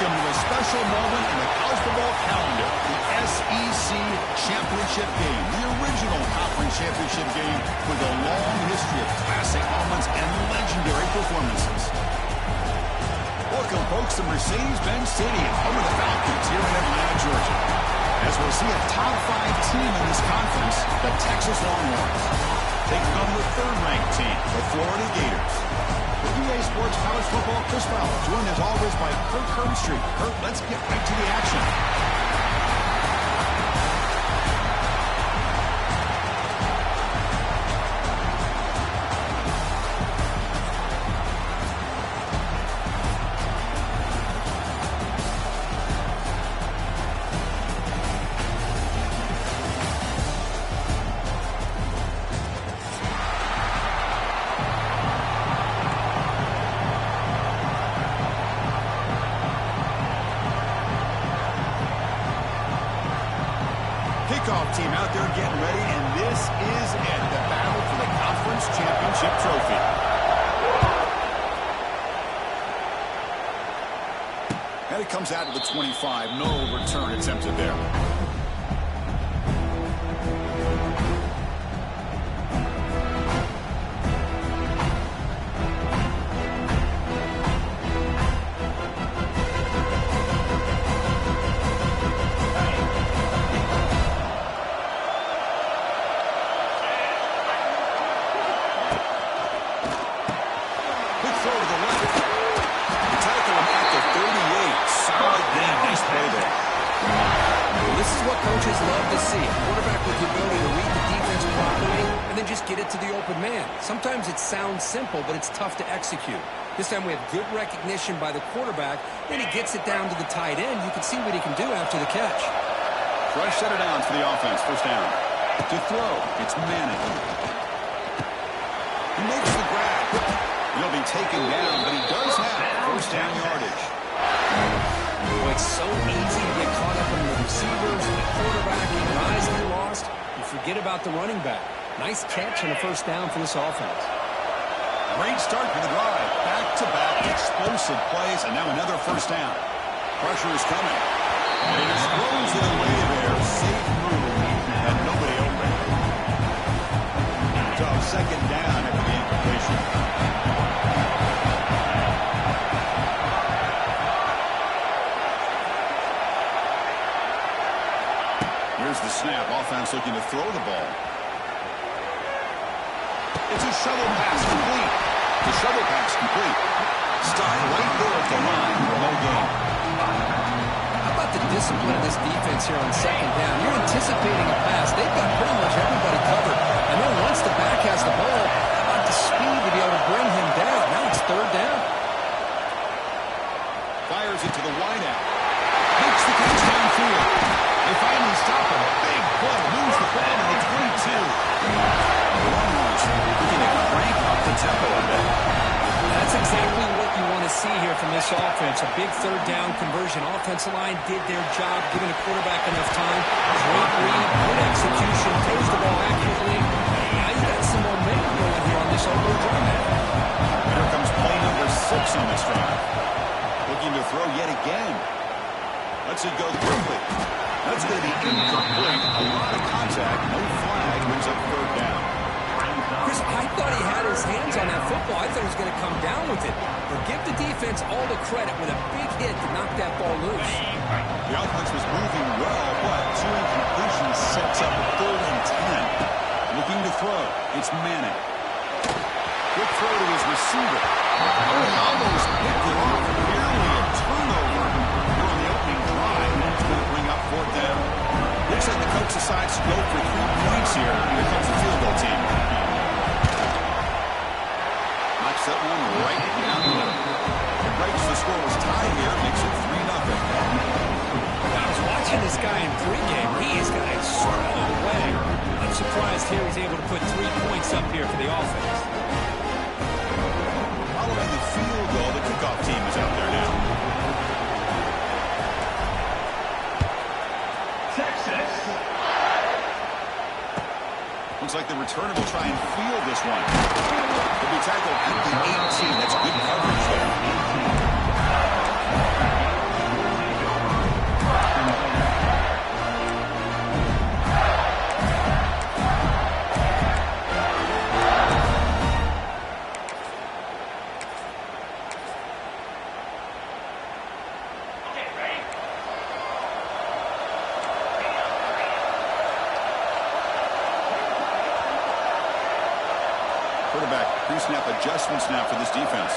Welcome to a special moment in the college football calendar, the SEC Championship Game, the original conference championship game with a long history of classic moments and legendary performances. Welcome, folks, to Mercedes-Benz Stadium, home of the Falcons here in Atlanta, Georgia. As we'll see a top 5 team in this conference, the Texas Longhorns, taking on the 3rd-ranked team, the Florida Gators. With EA Sports College Football, Chris Fowler, joined as always by Kurt Herbstreit. Kurt, let's get right to the action. Kickoff team out there getting ready, and this is it, the battle for the conference championship trophy. And it comes out to the 25. No return attempted there. Coaches love to see a quarterback with the ability to read the defense properly and then just get it to the open man. Sometimes it sounds simple, but it's tough to execute. This time we have good recognition by the quarterback, then he gets it down to the tight end. You can see what he can do after the catch. Fresh set of downs for the offense. First down. To throw, it's Manning. He makes the grab. He'll be taken down, but he does have first down yardage. Boy, it's so easy to get caught up in the receivers and the quarterback, your eyes get lost. You forget about the running back. Nice catch and a first down for this offense. Great start for the drive. Back-to-back explosive plays, and now another first down. Pressure is coming. And he just throws it away there. Safe move, and nobody open. So second down after the incompletion. Here's the snap. Offense looking to throw the ball. It's a shovel pass complete. The shovel pass complete. Stop right there at the line for no gain. How about the discipline of this defense here on second down? You're anticipating a pass. They've got pretty much everybody covered. And then once the back has the ball, how about the speed to be able to bring him down? Now it's third down. Fires it to the wideout. Makes the catch downfield. They finally stop him. Big play. Moves the ball to the 22. Longhorns looking to crank up the tempo a bit. That's exactly what you want to see here from this offense. A big third down conversion. Offensive line did their job, giving the quarterback enough time. Great read, good execution, throws the ball accurately. Now you got some momentum going here on this opening drive. Here comes play number 6 on this drive. Looking to throw yet again. Lets it go quickly. That's going to be incomplete. A lot of contact. No flag. Brings up third down. Chris, I thought he had his hands on that football. I thought he was going to come down with it. But give the defense all the credit with a big hit to knock that ball loose. The offense was moving well, but 2 incompletions sets up a 3rd and 10. Looking to throw. It's Manning. Good throw to his receiver. Oh, almost picked it off. Barely a turnover here on the opening drive. It's going to bring up 4th down. Looks like the coach decides to go for 3 points here. Here comes the field goal team. Knocks that one right down the middle. It breaks the score was tied here. Makes it 3-0. I was watching this guy in pregame. He's got a strong leg. I'm surprised here he's able to put 3 points up here for the offense. Following the field goal, the kickoff team is out there now. Looks like the returner will try and field this one. He'll be tackled at the 18. That's good coverage there. pre-snap adjustments now for this defense.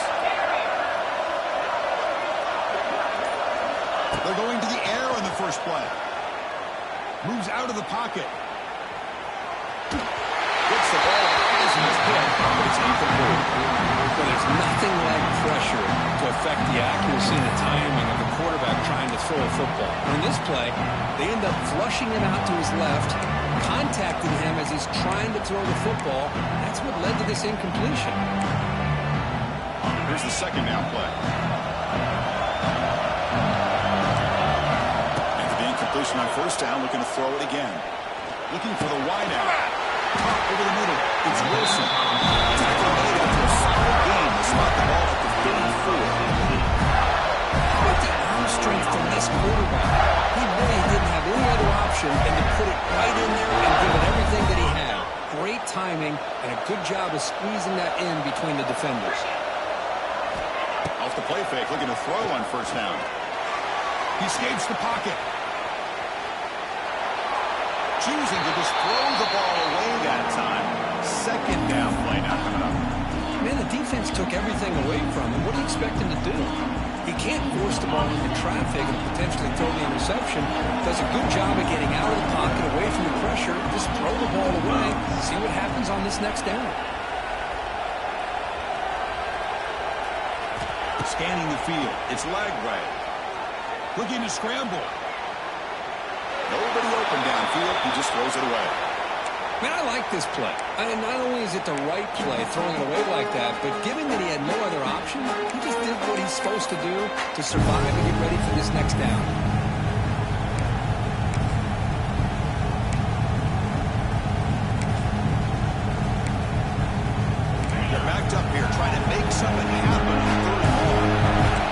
They're going to the air on the first play. Moves out of the pocket. Gets the ball as he's hit, but it's incomplete. Well, there's nothing like pressure to affect the accuracy and the timing of the quarterback trying to throw a football. In this play, they end up flushing him out to his left, contacting him as he's trying to throw the football. That's what led to this incompletion. Here's the second down play. After the incompletion on first down, looking to throw it again. Looking for the wide out. Caught over the middle. It's Wilson. Tackle made after a solid game to spot the ball at the 34. How about the arm strength from this quarterback? He really didn't have any other option than to put it right in there and give it everything that he had. Great timing and a good job of squeezing that in between the defenders. Off the play fake, looking to throw on first down. He escapes the pocket. Choosing to just throw the ball away that time. Second down play now coming up. Man, the defense took everything away from him. What do you expect him to do? He can't force the ball into traffic and potentially throw the interception. Does a good job of getting out of the pocket, away from the pressure. Just throw the ball away. See what happens on this next down. Scanning the field. It's Lagway. Looking to scramble. Nobody open downfield. He just throws it away. Man, I like this play. I mean, not only is it the right play, throwing it away like that, but given that he had no other option, he just did what he's supposed to do to survive and get ready for this next down. They're backed up here trying to make something happen on third and long.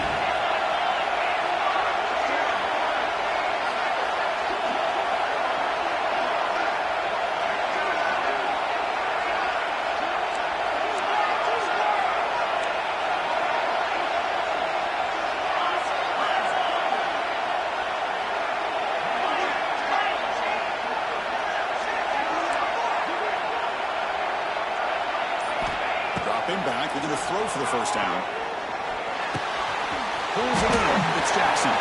Back, looking to throw for the first down. Pulls it in. It's Jackson.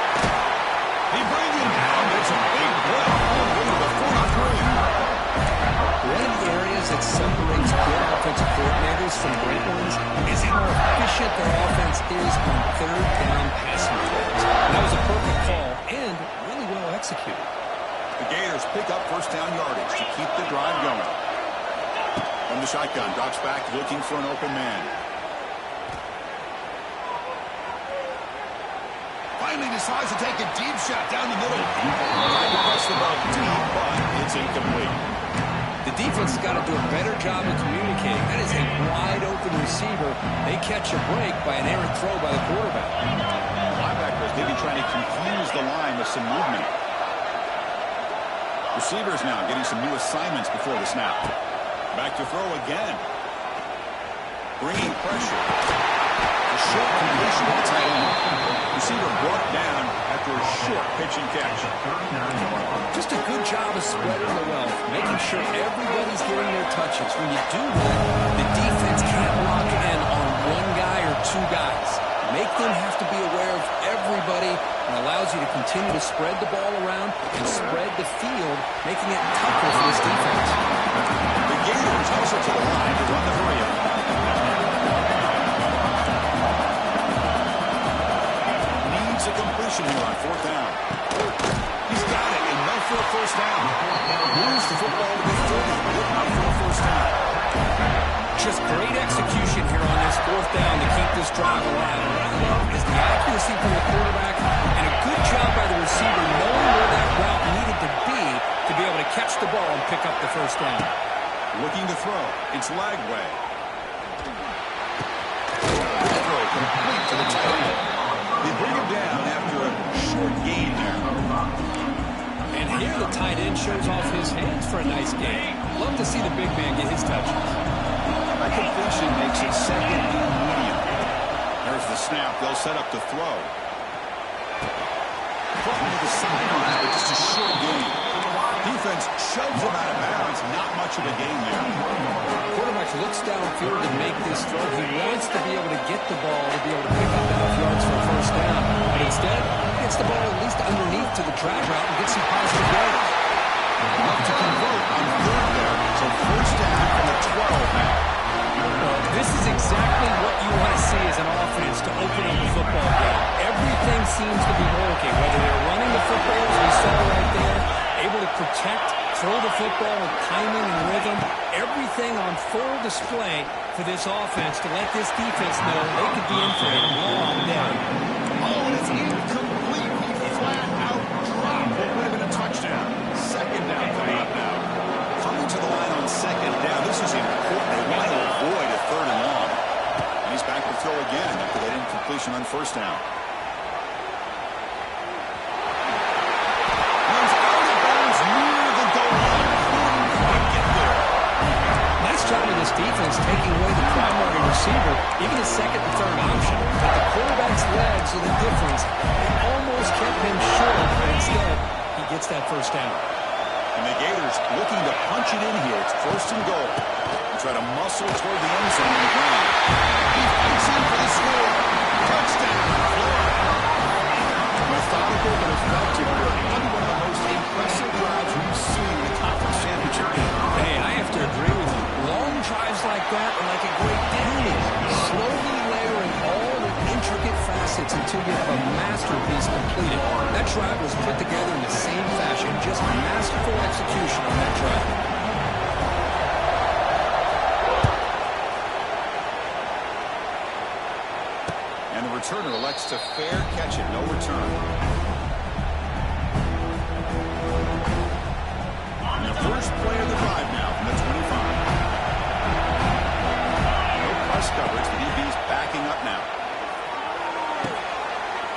He brings him down. There's a big play all the way to the 43. One of the areas that separates good offensive coordinators from great ones is how efficient their offense is on third down passing plays. That was a perfect call and really well executed. The Gators pick up first down yardage to keep the drive going. From the shotgun, drops back, looking for an open man. Finally decides to take a deep shot down the middle. Tried to press the ball deep, but it's incomplete. The defense has got to do a better job of communicating. That is a wide-open receiver. They catch a break by an errant throw by the quarterback. Linebackers maybe trying to confuse the line with some movement. Receivers now getting some new assignments before the snap. Back to throw again. Bringing pressure. A short completion to the tight end. Receiver brought down after a short pitch and catch. Just a good job of spreading the wealth, making sure everybody's getting their touches. When you do that, the defense can't lock in on one guy or two guys. Make them have to be aware of everybody and allows you to continue to spread the ball around and spread the field, making it tougher for this defense. The Gators also to the line to run the hurry-up. Needs a completion here on fourth down. He's got it, enough for a first down. Moves the football to the 30, good enough for a first down. Just great execution here on this fourth down to keep this drive alive. What I love is the accuracy from the quarterback and a good job by the receiver knowing where that route needed to be able to catch the ball and pick up the first down. Looking to throw. It's Lagway. Throw complete to the tight end. They bring him down after a short gain there. And here the tight end shows off his hands for a nice game. Love to see the big man get his touches. That completion makes it second and medium. There's the snap. They'll set up to throw. Put him to the sideline, but just a short gain. Defense shoves him out of bounds. Not much of a gain there. Quarterback looks downfield to make this throw. He wants to be able to get the ball to be able to pick up enough yards for a first down. But instead, he gets the ball at least underneath to the drag route and gets some positive yards. Enough to convert on third there. So first down from the 12 now. This is exactly what you want to see as an offense to open up a football game. Everything seems to be working, whether they're running the football, as we saw right there, able to protect, throw the football with timing and rhythm. Everything on full display for this offense to let this defense know they could be in for a long day. Oh, and it's incomplete. He flat out dropped. It would have been a touchdown. Second down coming up now. Coming to the line on second down. This is important. They want to avoid a third and long. And he's back to throw again after that incompletion on first down. He's out of bounds near the goal line. Couldn't quite get there. Nice job of this defense taking away the primary receiver, even the second and third option. But the quarterback's legs are the difference. It almost kept him short, but instead, he gets that first down. And the Gators looking to punch it in here. It's first and goal. And try to muscle toward the end zone on the ground. He fights in for the score. Touchdown, Florida. Methodical but effective. Probably one of the most impressive drives we've seen in the conference championship game. Hey, I have to agree with you. Long drives like that are like a great painting. Slowly layering all the intricate facets until you have a masterpiece completed. That drive was put together in the same fashion. Just masterful execution on that drive. And the returner elects to fair catch it. No return. And the first play of the drive now from the 25. No press coverage. The DB's backing up now.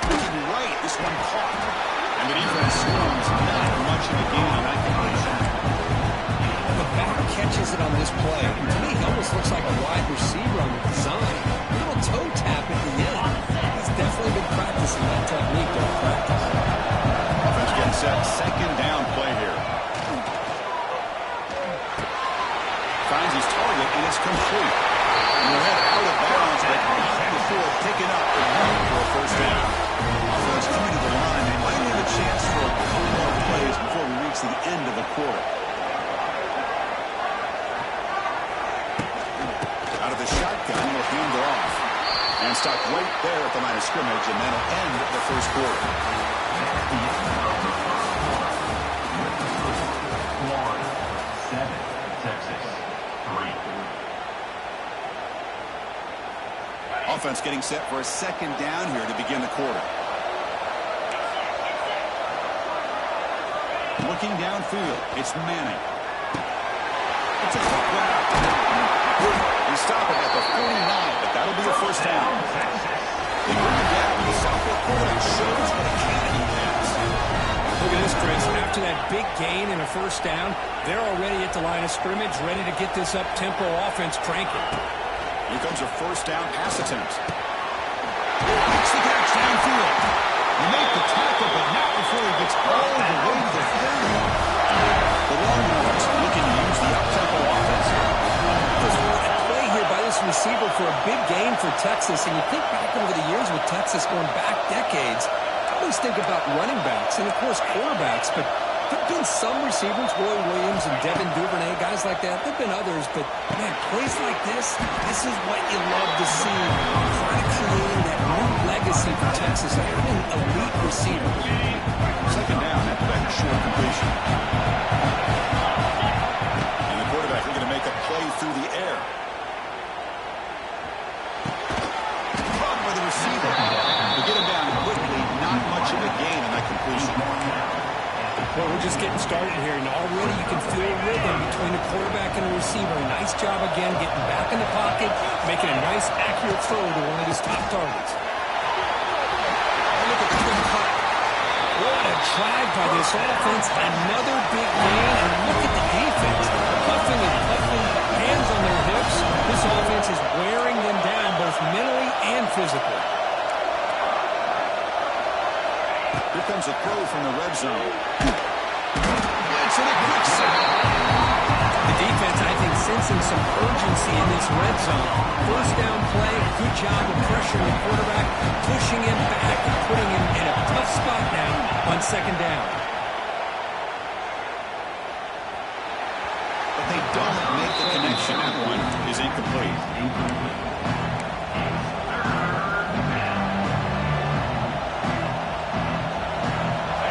Looking right. This one caught. And the defense scrums. Not much of a gain on that completion. The back catches it on this play. To me, he almost looks like a wide receiver on the design. A little toe tap at the end. He's definitely been practicing that technique during practice. Offense getting set. Second down play here. Finds his target, and it's complete. And they'll head out of bounds, but not before picking up and running for a first down. Offense coming to the line. They might have a chance for a couple more plays before we reach the end of the quarter. Out of the shotgun, will hand it off. And stop right there at the line of scrimmage, and that'll end the first quarter. Offense getting set for a second down here to begin the quarter. Looking downfield, it's Manning. It's a quick route. He's stopping at the 49, but that'll be a first down. They bring him down. The Southfield quarterback shows what a cannon he has. Look at this, Chris. After that big gain and a first down, they're already at the line of scrimmage, ready to get this up-tempo offense cranking. Here comes a first down pass attempt. Makes the catch downfield. You make the tackle, but not before he gets all the way to the 30. The Longhorns looking to use the up-tempo offense. There's a play here by this receiver for a big gain for Texas, and you think back over the years with Texas going back decades, I always think about running backs and, of course, quarterbacks, but there have been some receivers, Roy Williams and Devin Duvernay, guys like that. There have been others, but, man, plays like this is what you love to see. Kind of creating that new legacy for Texas of having elite receivers. Second down after that short completion. And the quarterback looking to make a play through the air. Caught by the receiver. To get him down quickly, not much of a gain on that completion. Well, we're just getting started here, and already you can feel a rhythm between the quarterback and the receiver. Nice job again getting back in the pocket, making a nice, accurate throw to one of his top targets. Look at the quick cut. What a drive by this offense. Another big gain, and look at the defense. Puffing and puffing, hands on their hips. This offense is wearing them down both mentally and physically. Here comes a throw from the red zone. Blitz and a quick sack. The defense, I think, sensing some urgency in this red zone. First down play, good job of pressuring the quarterback, pushing him back and putting him in a tough spot now on second down. But they don't make the connection. That one is incomplete.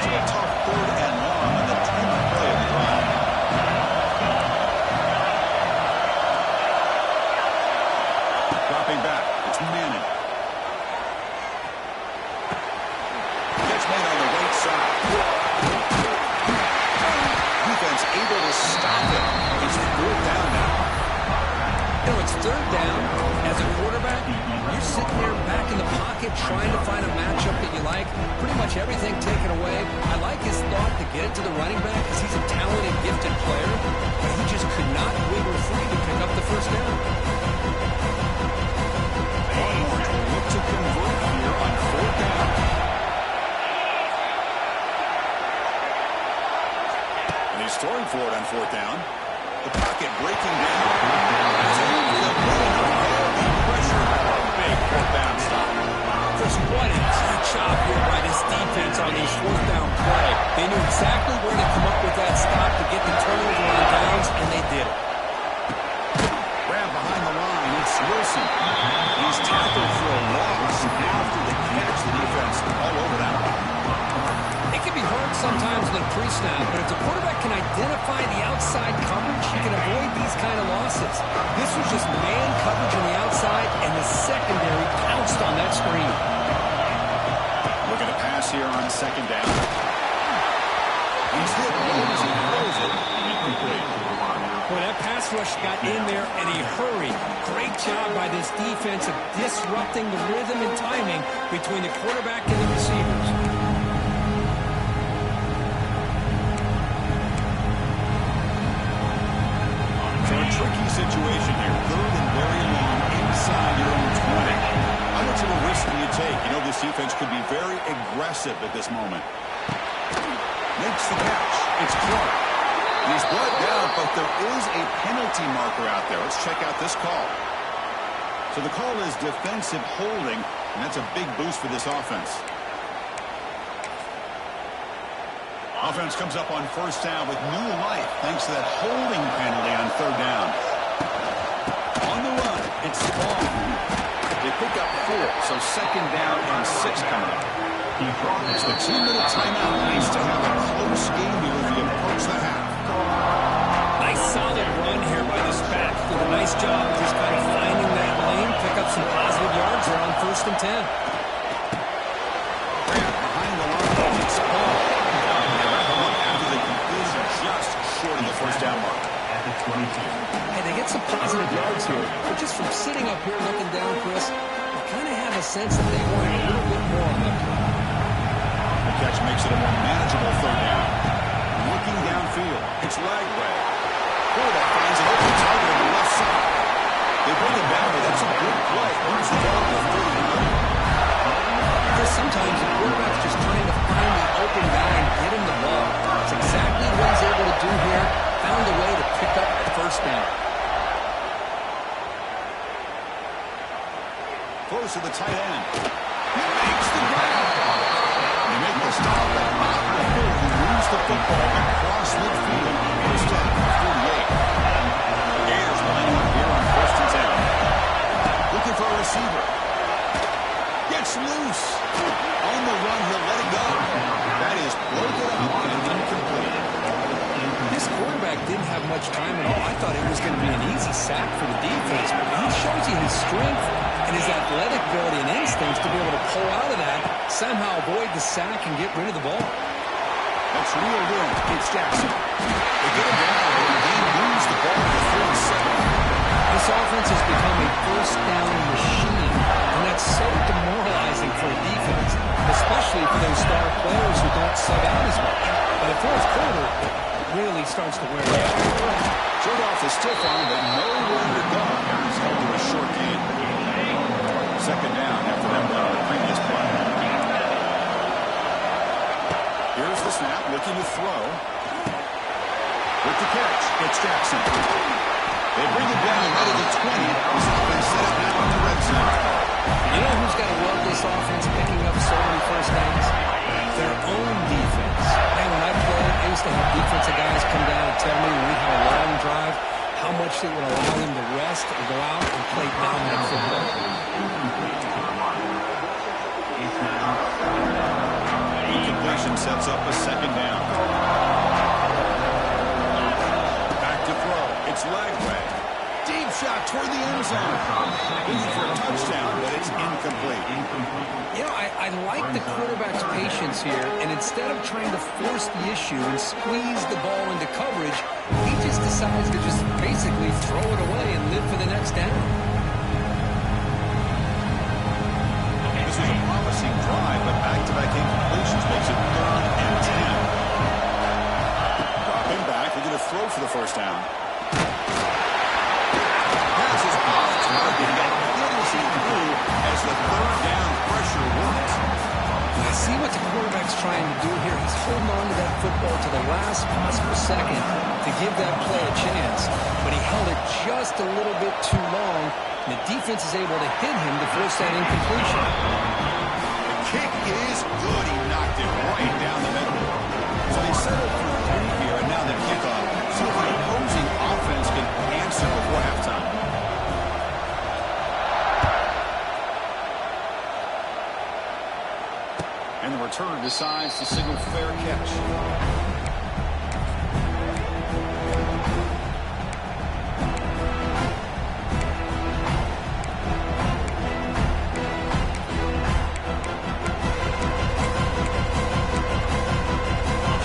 So a tough 3rd and long on the 10th play of the drive. Dropping back, it's Manning. Catch made on the right side. Defense able to stop it. It's 4th down now. You know, it's 3rd down. As a quarterback, you're sitting there back in the pocket trying to find a matchup that you like. Pretty much everything taken away. I like his thought to get it to the running back because he's a talented, gifted player, but he just could not wiggle free to pick up the first down. Longhorns will look to convert here on 4th down. And he's throwing for it on 4th down. The pocket breaking down. Pressure. Big 4th down stop. Just what a key job here by this defense on these 4th down play. They knew exactly where to come up with that stop to get the turnover on downs, and they did it. Grab behind the line. It's Wilson. He's tackled for a loss after the catch. The defense all over that one. It can be hard sometimes in a pre-snap, but if the quarterback can identify the outside coverage, he can avoid these kind of losses. This was just man coverage on the outside, and the secondary pounced on that screen. Looking to pass here on 2nd down. He's hit once and throws it. Incomplete. Boy, that pass rush got in there, and he hurried. Great job by this defense of disrupting the rhythm and timing between the quarterback and the receivers. So a tricky situation here. 3rd and very long inside your own 20. How much of a risk do you take? You know this defense could be very aggressive at this moment. Makes the catch. It's Clark. He's brought down, but there is a penalty marker out there. Let's check out this call. So the call is defensive holding, and that's a big boost for this offense. Offense comes up on 1st down with new life thanks to that holding penalty on 3rd down. On the run, it's Ball. They pick up 4, so 2nd down and 6 coming up. It's the 2-minute timeout. Needs to have a close game here as we approach the half. Nice solid run here by this back. Did a nice job just kind of finding that lane, pick up some positive yards there on 1st and 10. Behind the line, it's Ball. After the conclusion, just short of the 1st down mark. Hey, they get some positive yards here, but just from sitting up here looking down, Chris, I kind of have a sense that they wanted a little bit more on that play. The catch makes it a more manageable 3rd down. Looking downfield, it's Lagway. Quarterback finds an open target on the left side. They bring him down, but that's a good play. Who's the ball for 39? Because sometimes the quarterback's just trying to find the open guy and get him the ball. It's exactly what he's able to do here. Found a way to pick up the 1st down. Close to the tight end. He makes the grab. They make the stop, but not before he moves the football across midfield. 1st down, 48. Ayers lining up here on 1st and 10. Looking for a receiver. Gets loose. On the run, he'll let it go. That is broken up and incomplete. This quarterback didn't have much time at all. I thought it was going to be an easy sack for the defense, but he shows you his strength and his athletic ability and instincts to be able to pull out of that, somehow avoid the sack and get rid of the ball. That's reeled in. It's Jackson. They get him down, and he moves the ball to the 47. This offense has become a 1st down machine, and that's so demoralizing for a defense, especially for those star players who don't sub out as much. By the 4th quarter, it really starts to wear down. Showed off the stiff arm, but nowhere to go. He's held to a short gain. 2nd down after that run on the previous play. Here's the snap, looking to throw. With the catch, it's Jackson. They bring it down right at the 20. This offense set up now in the red zone. You know who's got to love this offense picking up so many first downs? Their own defense. Man, when I played, I used to have defensive guys come down and tell me when we had a long drive how much it would allow them to rest and go out and play dominant football. Incompletion sets up a second down. Back to throw. It's Lagway. Deep shot toward the end zone. Looking for a touchdown, but it's incomplete. You know, I like the quarterback's patience here, and instead of trying to force the issue and squeeze the ball into coverage, he just decides to just basically throw it away and live for the next down. This was a promising drive, but back-to-back incompletions makes it 3rd and 10. Dropping back, they're going to throw for the first down. Pass is off target, and finishing through as the 3rd down pressure works. I see what the quarterback's trying to do here. He's holding on to that football to the last possible second to give that play a chance, but he held it just a little bit too long, and the defense is able to hit him to force that incompletion. The kick is good. He knocked it right down the middle. So they settled for 3 here, and now the kickoff. So if the opposing offense can answer before halftime. And the returner decides to signal fair catch.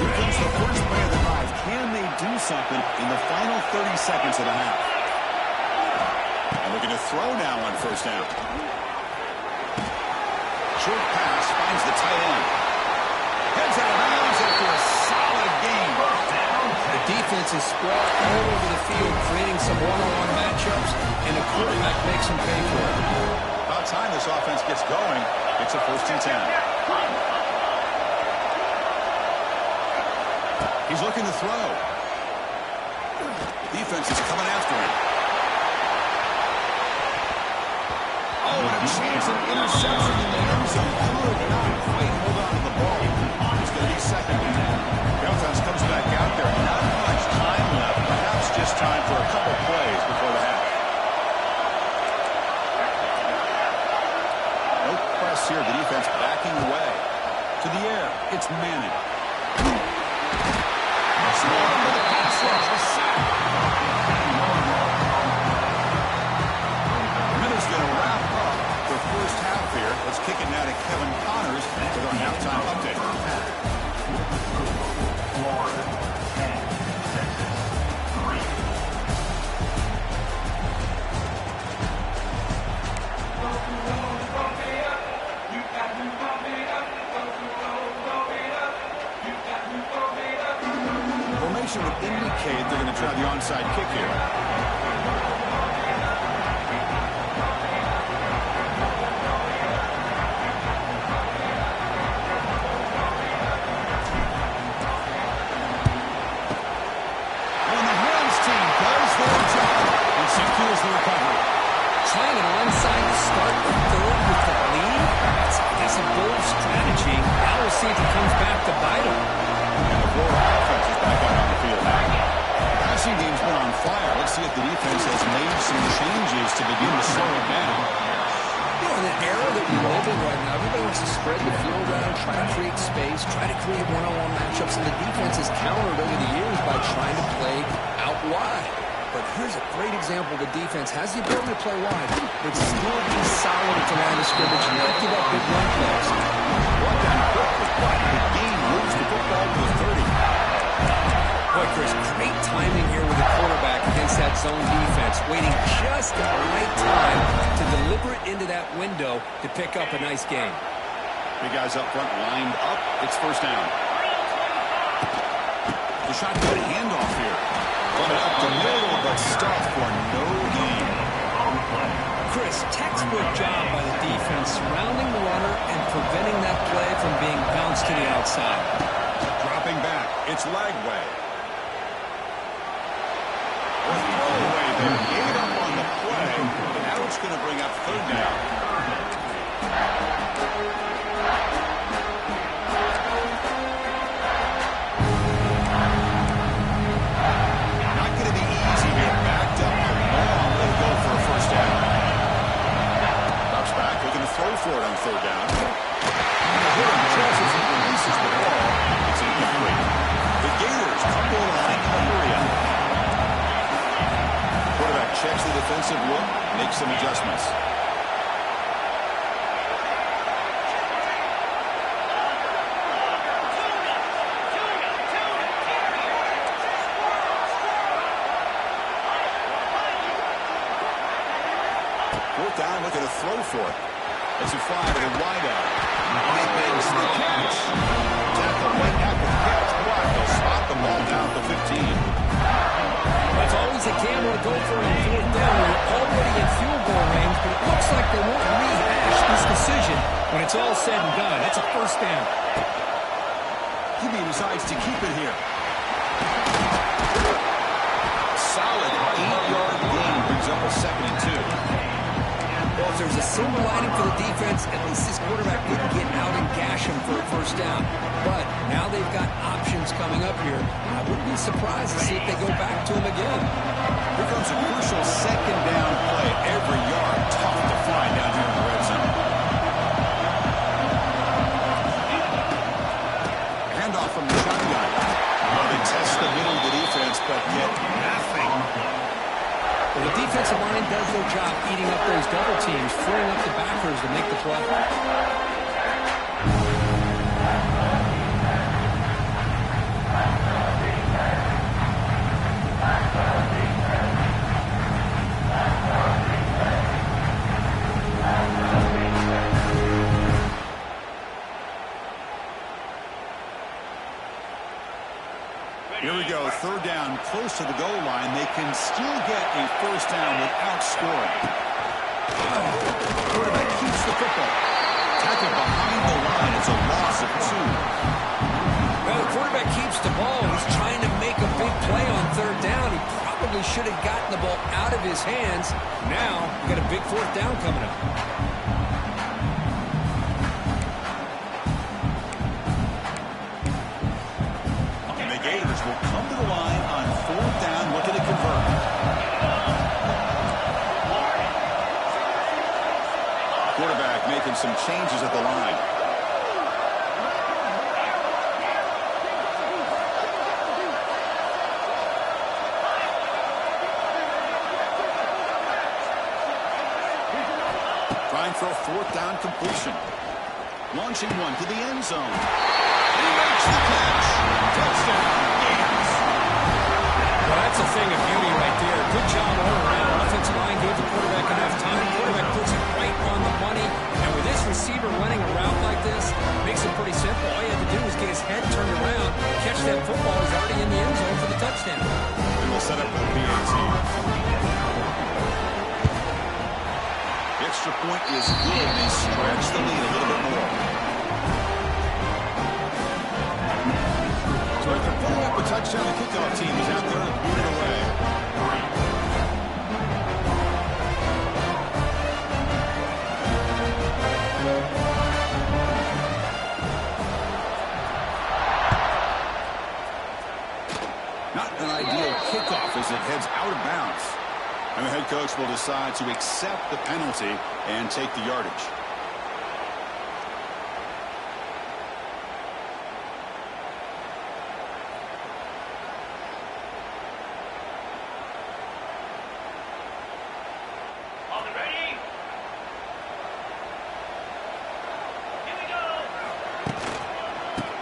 Here comes the first play of the drive. Can they do something in the final 30 seconds of the half? And looking to throw now on first down. Short pass finds the tight end. Heads out of bounds after a solid game. The defense is spread all over the field, creating some one-on-one matchups, and the quarterback makes him pay for it. About time this offense gets going. It's a 1st and 10. He's looking to throw. Defense is coming after him. Oh, and a chance of interception in the end zone. Could not quite hold on to the ball. It's going to be 2nd and 10. Galtons comes back out there. Not much time left. Perhaps just time for a couple plays before the half. No press here. The defense backing away. To the air. It's Manning. Slow for the pass rush. A sack. Miller's going to wrap up the first half here. Let's kick it now to Kevin Connors with our halftime update. Florida, 10, Texas, 3. Formation would indicate they're going to try the onside kick here. And the Rams team does their job and secures the recovery. Trying an onside to start the 3rd with the lead? That's a bold strategy. Now we'll see if it comes back to bite him. And the Florida offense is back out on the field now. Passing game's been on fire. Let's see if the defense has made some changes to begin to slow it down. You know, in the era that we live in right now, everybody wants to spread the field around, try to create space, try to create one-on-one matchups, and the defense has countered over the years by trying to play out wide. But here's a great example. The defense has the ability to play wide, but still be solid at the line of scrimmage and not give up big run plays. Brought down quickly, but the game moves the football to the 30. Boy, Chris, great timing here with the quarterback against that zone defense, waiting just at the right time to deliver it into that window to pick up a nice game. Big guys up front lined up. It's first down. The shotgun handoff here. Coming up the middle, but stopped for no gain. Chris, textbook job by the defense surrounding the runner and preventing that play from being bounced to the outside. Dropping back, it's Lagway. defensive look, make some adjustments. Fourth down, looking to throw for it. It's a fly to the wide out. He makes the catch. Tackle right at the catch. Block. They'll spot the ball down at the 15. It's always a gamble to go for it on fourth down. We're already in field goal range, but it looks like they won't rehash this decision when it's all said and done. It's a first down. He decides to keep it here. Solid 8-yard gain brings up a 2nd and 2. Well, if there's a silver lining for the defense, at least this quarterback didn't get out and gash him for a first down. But now they've got options coming up here. I wouldn't be surprised to see if they go back to him again. Here comes a crucial 2nd down play. Every yard tough to find down here in the red zone. Handoff from the shotgun. Well, they test the middle of the defense, but get nothing. Well, the defensive line does their job eating up those double teams, freeing up the backers to make the play. Here we go, 3rd down, close to the goal line. They can still get a first down without scoring. Quarterback keeps the football. Tackle behind the line. It's a loss of 2. Well, the quarterback keeps the ball. He's trying to make a big play on 3rd down. He probably should have gotten the ball out of his hands. Now, we got a big 4th down coming up. Will come to the line on 4th down, looking to convert. Quarterback making some changes at the line. Trying for a 4th down completion. Launching one to the end zone. He makes the catch. Touchdown. Well, that's a thing of beauty right there. Good job all around. Offensive line gave the quarterback enough time. The quarterback puts it right on the money. And with this receiver running a route like this, makes it pretty simple. All you have to do is get his head turned around, catch that football. He's already in the end zone for the touchdown. And we'll set up for the PAT. The extra point is good. They stretch the lead a little bit more. So after putting up a touchdown, the kickoff team is out there and boot it away. Not an ideal kickoff as it heads out of bounds. And the head coach will decide to accept the penalty and take the yardage.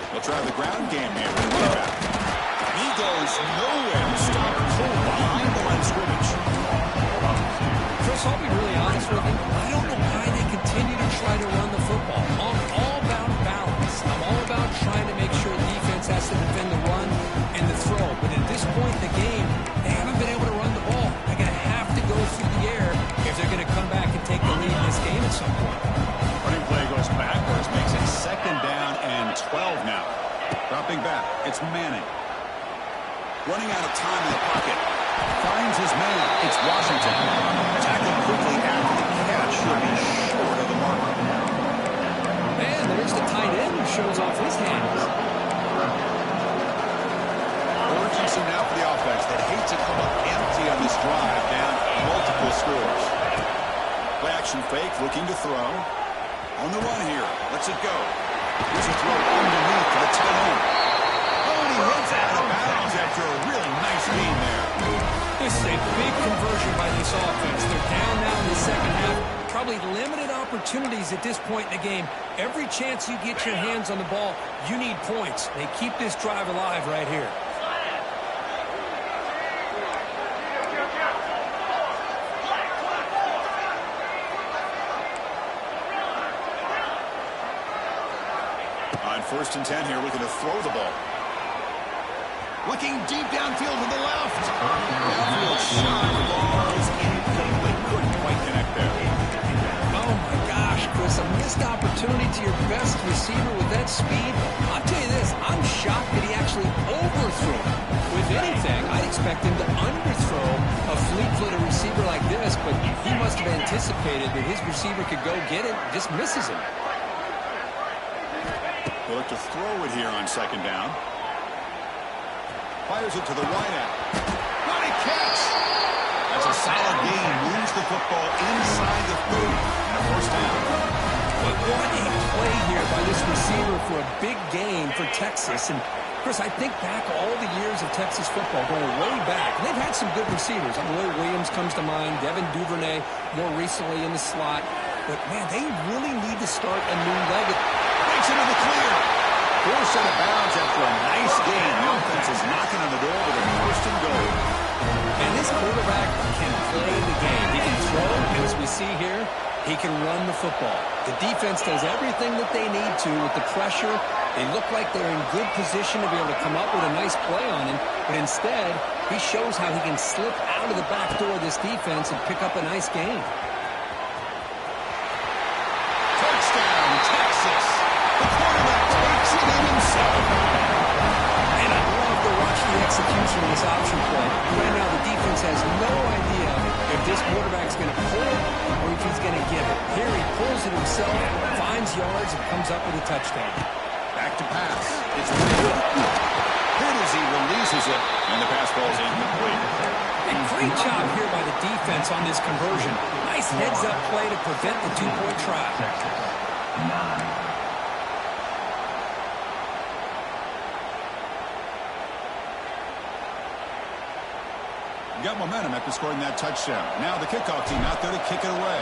They'll try the ground game here with the quarterback. He goes nowhere. Stop cold behind the line of scrimmage. Chris, I'll be really honest with you. I don't know why they continue to try to run the football. I'm all about balance. I'm all about trying to make sure the defense has to defend the run and the throw. But at this point in the game, they haven't been able to run the ball. They're going to have to go through the air if they're going to come back and take the lead in this game at some point. Running play goes backwards, makes it 2nd down and 12 now. Dropping back, it's Manning. Running out of time in the pocket. Finds his man. It's Washington. Tackled quickly after the catch. Should be short of the mark. And there's the tight end who shows off his hands. Urgency now for the offense that hate to come up empty on this drive, down multiple scores. Play action fake, looking to throw. On the run here. Lets it go. Here's a throw underneath to the tight end. Oh, and he hits out of bounds after a really nice gain there. This is a big conversion by this offense. They're down now in the second half. Probably limited opportunities at this point in the game. Every chance you get your hands on the ball, you need points. They keep this drive alive right here. On 1st and 10 here, looking to throw the ball. Looking deep downfield to the left. Downfield shot. The ball is incomplete. Couldn't quite connect there. Oh, my gosh, Chris. A missed opportunity to your best receiver with that speed. I'll tell you this. I'm shocked that he actually overthrew it. With anything, I'd expect him to underthrow a fleet-footed receiver like this, but he must have anticipated that his receiver could go get it, just misses him. They'll look to throw it here on 2nd down. Fires it to the right out. What a catch! That's a solid gain. Moves the football inside the 30 and a 1st down. But what a play here by this receiver for a big gain for Texas. And, Chris, I think back all the years of Texas football going way back. And they've had some good receivers. Roy Williams comes to mind. Devin Duvernay more recently in the slot. But, man, they really need to start a new leg. Breaks into the clear. Forced out of bounds after a nice gain. The offense is knocking on the door with a 1st and goal. And this quarterback can play the game. He can throw, and as we see here, he can run the football. The defense does everything that they need to with the pressure. They look like they're in good position to be able to come up with a nice play on him, but instead, he shows how he can slip out of the back door of this defense and pick up a nice gain. Touchdown, Texas. The quarterback takes it in himself. And I love to watch the execution of this option play. Right now, the defense has no idea if this quarterback's going to pull it or if he's going to give it. Here he pulls it himself, finds yards, and comes up with a touchdown. Back to pass. It's hit as he releases it, and the pass ball is incomplete. A great job here by the defense on this conversion. Nice heads-up play to prevent the 2-point try. Texas, 9. Got momentum after scoring that touchdown. Now the kickoff team out there to kick it away.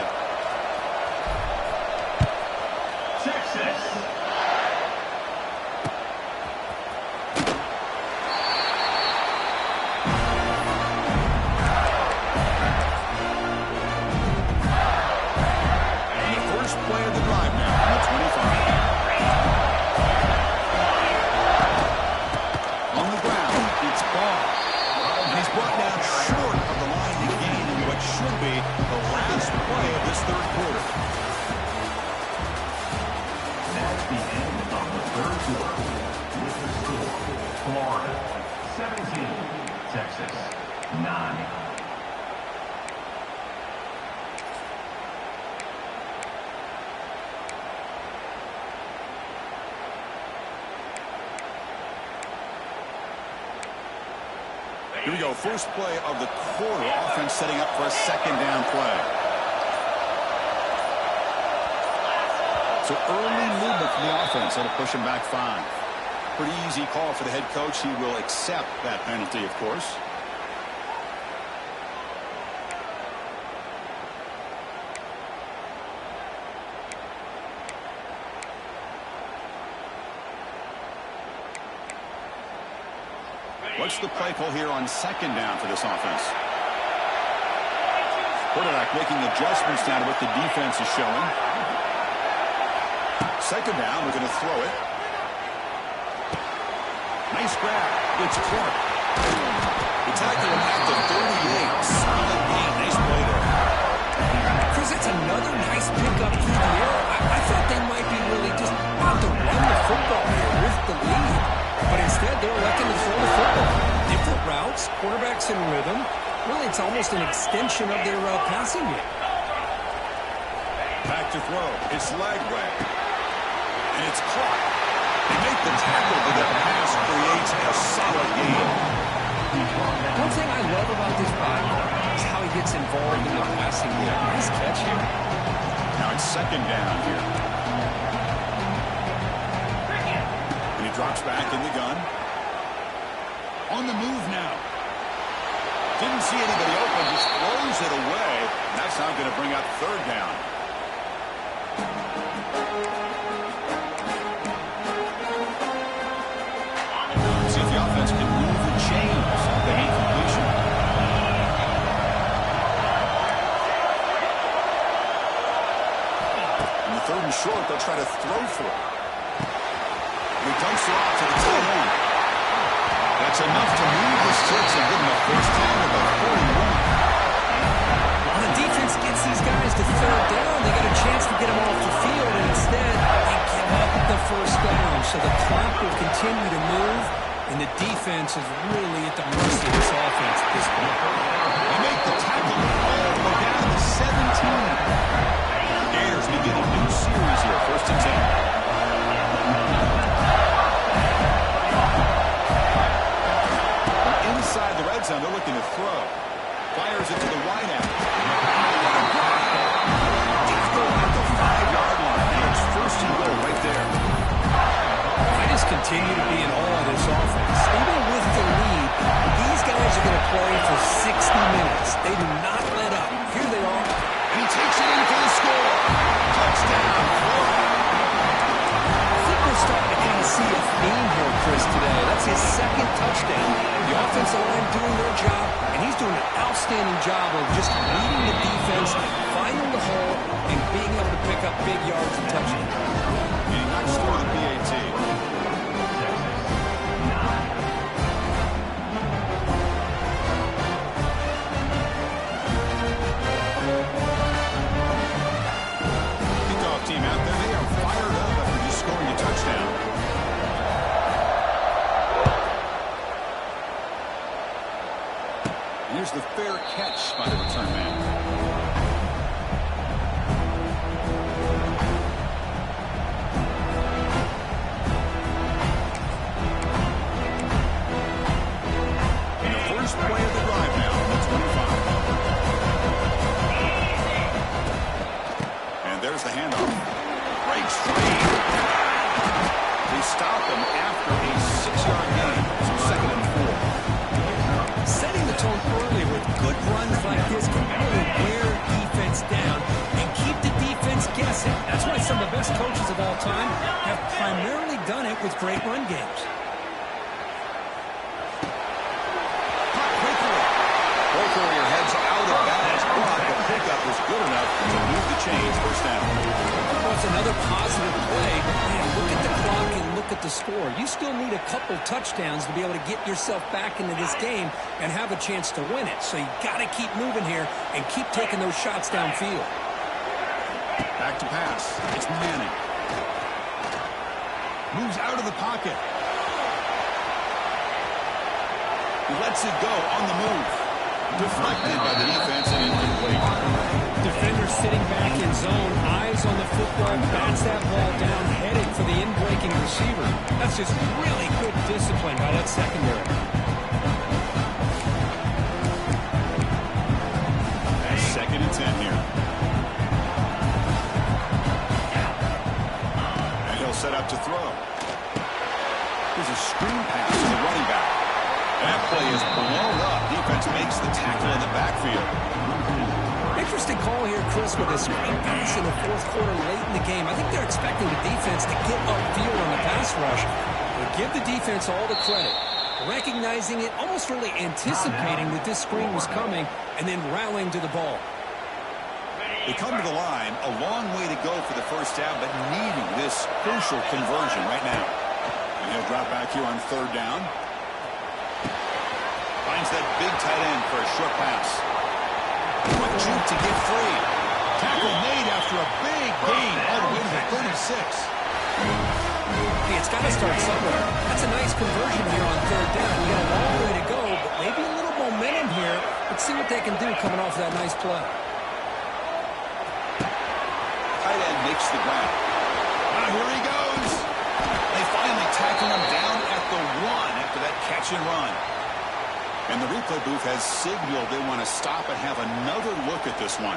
Texas. Play of the drive now on the 25. On the ground, it's ball. And he's brought down short of the line to gain in what should be the last play of this 3rd quarter. That's the end of the 3rd quarter. With the score, Florida 17, Texas 9. Here we go, first play of the quarter. Offense setting up for a 2nd down play. So early movement from the offense. That'll push him back 5. Pretty easy call for the head coach. He will accept that penalty, of course. What's the play call here on 2nd down for this offense? Quarterback making adjustments now to what the defense is showing. 2nd down, we're going to throw it. Nice grab. It's Clark. He tackled him at the 38. Solid gain. Nice play there. Chris, that's another nice pickup through the air. I thought they might be really just about to run the football here with the lead. But instead, they're electing to throw the football. Different routes, quarterbacks in rhythm. Really, it's almost an extension of their passing game. Back to throw. It's Lagway. And it's caught. They make the tackle, but the pass creates a solid gain. One thing I love about this guy is how he gets involved in the passing game. Nice catch here. Now it's 2nd down here. Drops back in the gun. On the move now. Didn't see anybody open, just throws it away. And that's now going to bring up third down. See if the offense can move the chains. The incompletion. In the third and short, they'll try to throw for it. He dumps it off to the tight end. That's enough to move the sticks and give them a first down at the 41. When the defense gets these guys to third down, they get a chance to get them off the field, and instead they give up the first down. So the clock will continue to move, and the defense is really at the mercy of this offense at this point. They make the tackle all the way down to 17. Gators begin a new series here, first and 10. Inside the red zone, they're looking to throw. Fires it to the wide out. Tackle at the 5-yard line. Now it's first and goal right there. I just continue to be in awe of this offense. Even with the lead, these guys are going to play for 60 minutes. They do not let up. Here they are. And he takes it in for the score. Touchdown, Florida. I think we're starting to kind of see a theme here, Chris, today. That's his second touchdown. The offensive line doing their job, and he's doing an outstanding job of just leading the defense, finding the hole, and being able to pick up big yards and touchdowns. Getting next to the PAT. Kickoff team out there. They are fired up after just scoring a touchdown. Here's the fair catch by the return man. And the first play of the drive now on the 25. And there's the handoff. Breaks free. They stop him after a 6-yard gain. So second and 4. Setting the tone early with good runs like this can really wear defense down and keep the defense guessing. That's why some of the best coaches of all time have primarily done it with great run games. Ball carrier heads out of bounds, but the pickup was good enough to move the chains. First down. Well, it's another positive play. Man, look at the clock and look at the score. You still need a couple touchdowns to be able to get yourself back into this game and have a chance to win it. So you got to keep moving here and keep taking those shots downfield. Back to pass. It's Manning. Moves out of the pocket. He lets it go on the move. Deflected by the defense and incomplete. Defender sitting back in zone, eyes on the football, bats that ball down, headed for the in-breaking receiver. That's just really good discipline by that secondary. Second and 10 here. And he'll set up to throw. There's a screen pass to the running back. That play is blown up. Defense makes the tackle in the backfield. Interesting call here, Chris, with a screen pass in the fourth quarter late in the game. I think they're expecting the defense to get upfield on the pass rush. But give the defense all the credit. Recognizing it, almost really anticipating that this screen was coming, and then rallying to the ball. They come to the line, a long way to go for the first down, but needing this crucial conversion right now. And he'll drop back here on third down. Finds that big tight end for a short pass. Quick juke to get free. Tackle made after a big gain all the way to the 36. Hey, it's got to start somewhere. That's a nice conversion here on third down. You got a long way to go, but maybe a little momentum here. Let's see what they can do coming off that nice play. Tight end makes the grab. Now here he goes. They finally tackle him down at the 1 after that catch and run. And the replay booth has signaled they want to stop and have another look at this one.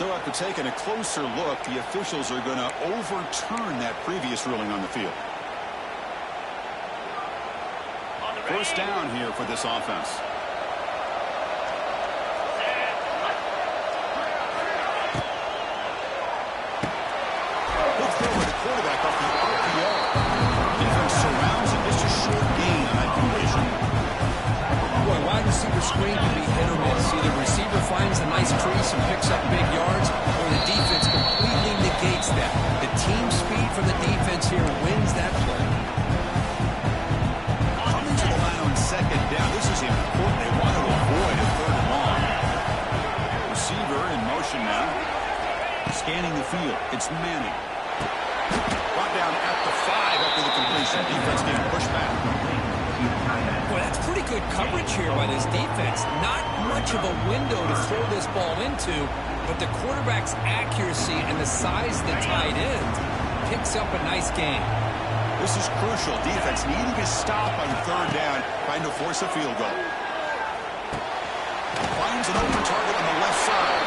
So after taking a closer look, the officials are going to overturn that previous ruling on the field. First down here for this offense. Looks over the quarterback off the RPO. Defense surrounds him. Just a short gain on that completion. Boy, wide receiver screen can be hit or miss. Either receiver finds a nice crease and picks up big yards, or the defense completely negates that. The team speed from the defense here wins that play. Coming to the line on second down. This is important. They want to avoid a third and long. Receiver in motion now. Scanning the field. It's Manning. Brought down at the 5 after the completion. Defense getting pushed back. Boy, that's pretty good coverage here by this defense. Not much of a window to throw this ball into, but the quarterback's accuracy and the size of the tight end picks up a nice gain. This is crucial. Defense needing a stop on third down, trying to force a field goal. Finds an open target on the left side.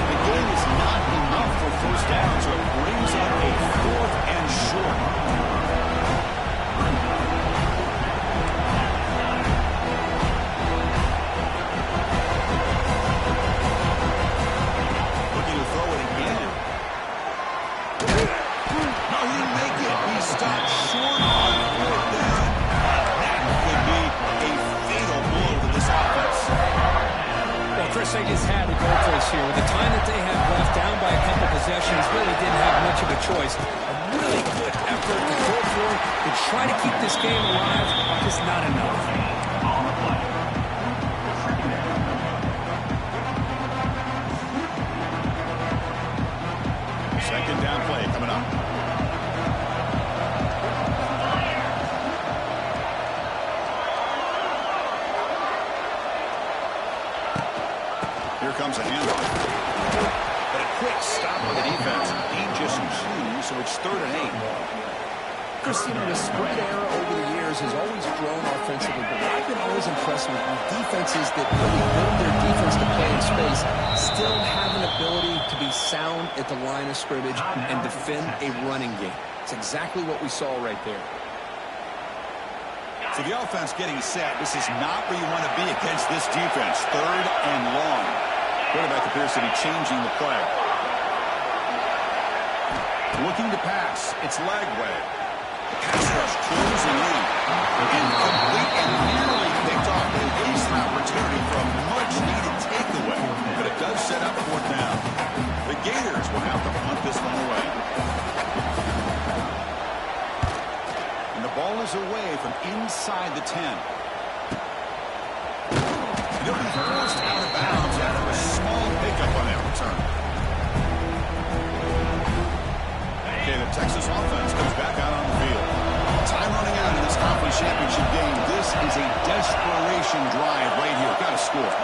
The game is not enough for first down, so it brings up a 4th and short. Looking to throw it again. No, he didn't make it. He stopped short on 4th down. That could be a fatal blow to this offense. Well, Chris, they just had to go for this here. With the time that they had left, down by a couple possessions, really didn't have much of a choice. A really good effort to go for it, to try to keep this game alive, just not enough. Second down play coming up. Here comes a handoff. But a quick stop by the defense. Dangerous and so it's 3rd and 8. Chris, you know, the spread era over the years has always grown offensively, but what I've been always impressed with defenses that really build their defense to play in space still have an ability to be sound at the line of scrimmage and defend a running game. It's exactly what we saw right there. So the offense getting set. This is not where you want to be against this defense. 3rd and long. Quarterback appears to be changing the play. Looking to pass. It's Lagway. Pass rush closing in. Incomplete and nearly picked off. They waste an opportunity for a much-needed takeaway. But it does set up 4th down. The Gators will have to punt this one away. And the ball is away from inside the 10. He'll be forced out of bounds after a small pickup on that return. Okay, the Texas offense comes back out on the field. Time running out in this conference championship game. This is a desperation drive right here. Got to score.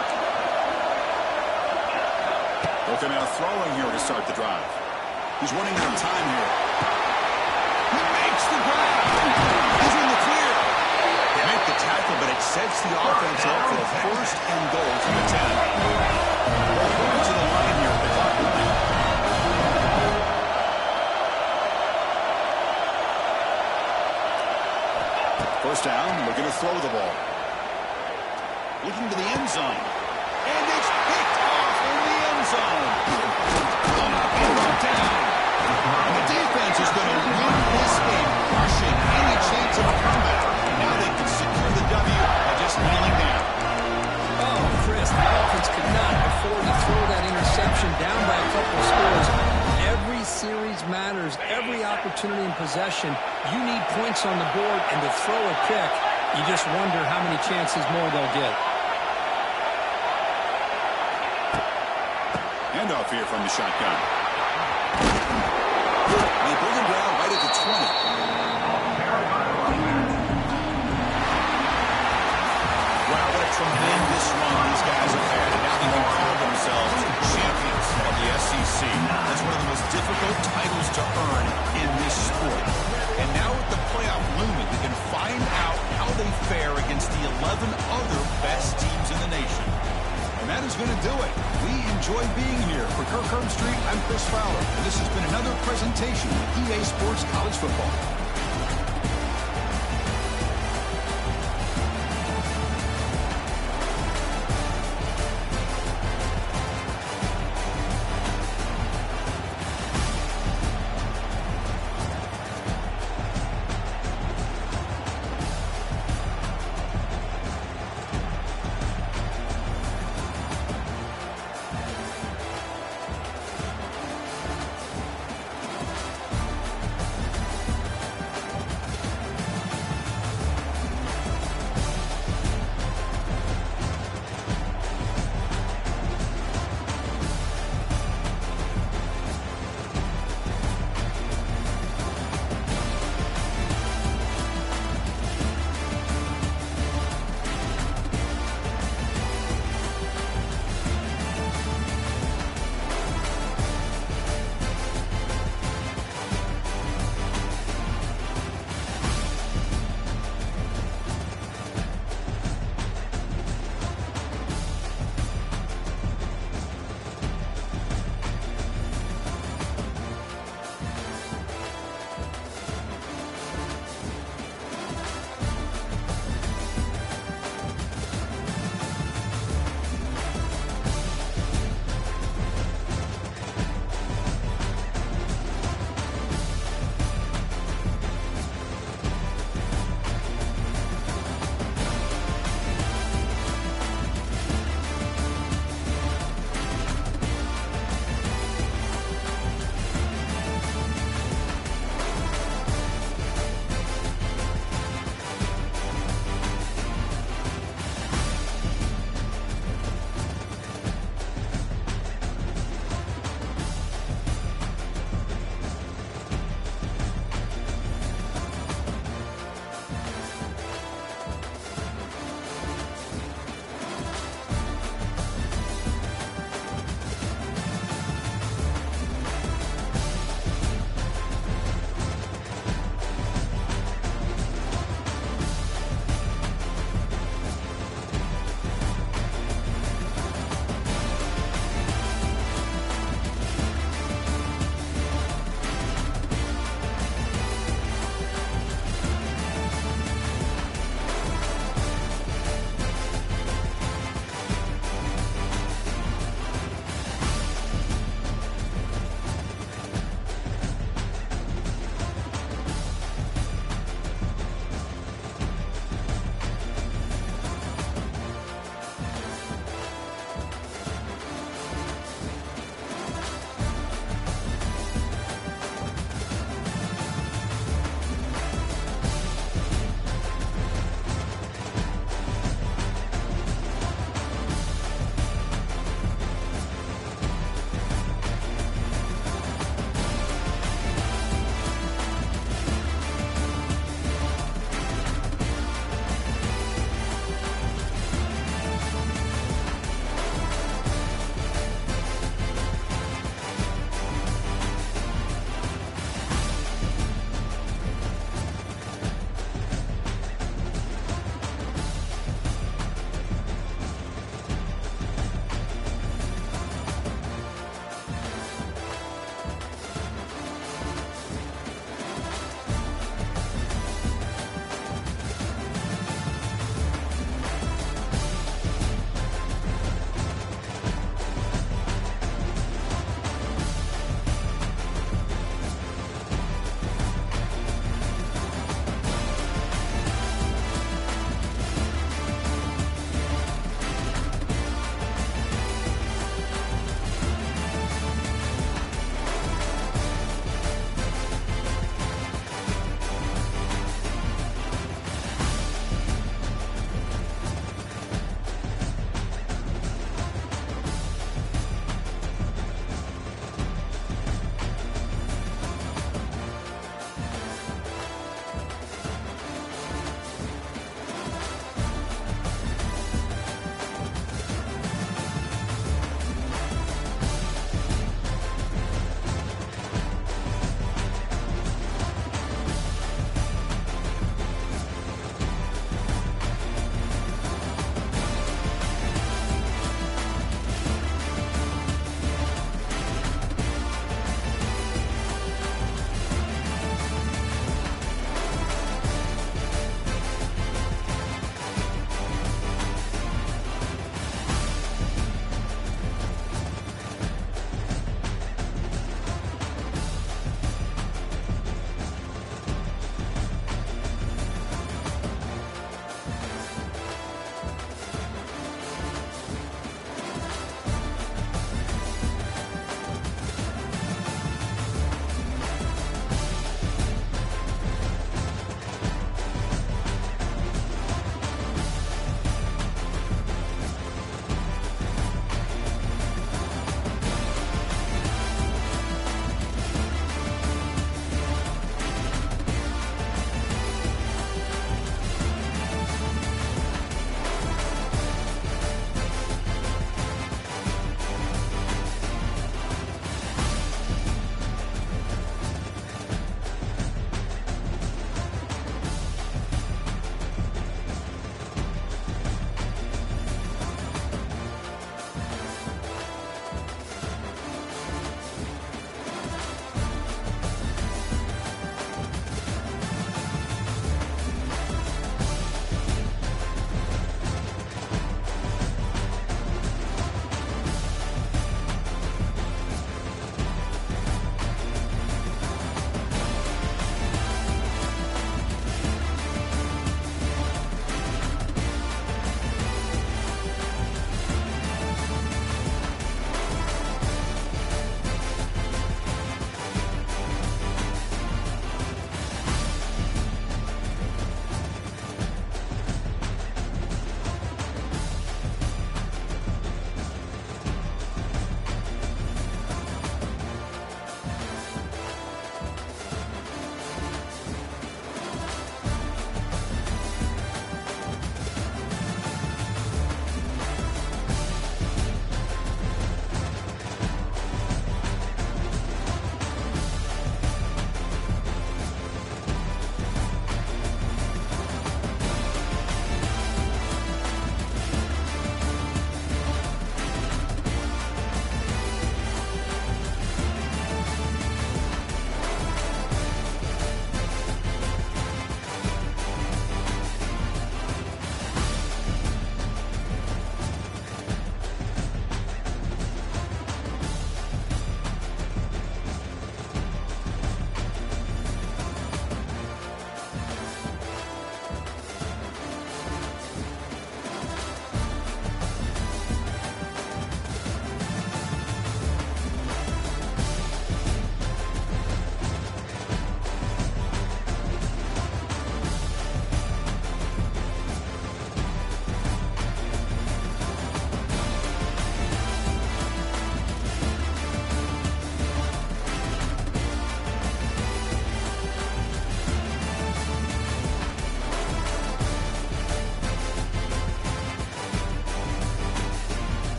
Looking at throwing here to start the drive. He's running out of time here. He makes the grab. He's in the clear. They make the tackle, but it sets the offense up for the 1st and goal from the 10. Well, going to the line here at the clock line. First down, looking to throw the ball. Looking to the end zone. And it's picked off in the end zone. And brought down. And the defense is going to win this game, crushing any chance of a comeback. Now they can secure the W by just kneeling down. Oh, Chris, the offense could not afford to throw that interception down by a couple of scores. Every series matters. Every opportunity in possession, you need points on the board, and to throw a pick, you just wonder how many chances more they'll get. Handoff here from the shotgun. And they bring him down right at the 20. Wow, what a tremendous run these guys have had. And now they can call themselves champions of the SEC. That's one of the most difficult titles to earn in this sport. And now with the playoff looming, we can find out how they fare against the 11 other best teams in the nation. And that is going to do it We enjoy being here. For Kirk Street, I'm Chris Fowler, and this has been another presentation of EA Sports College Football.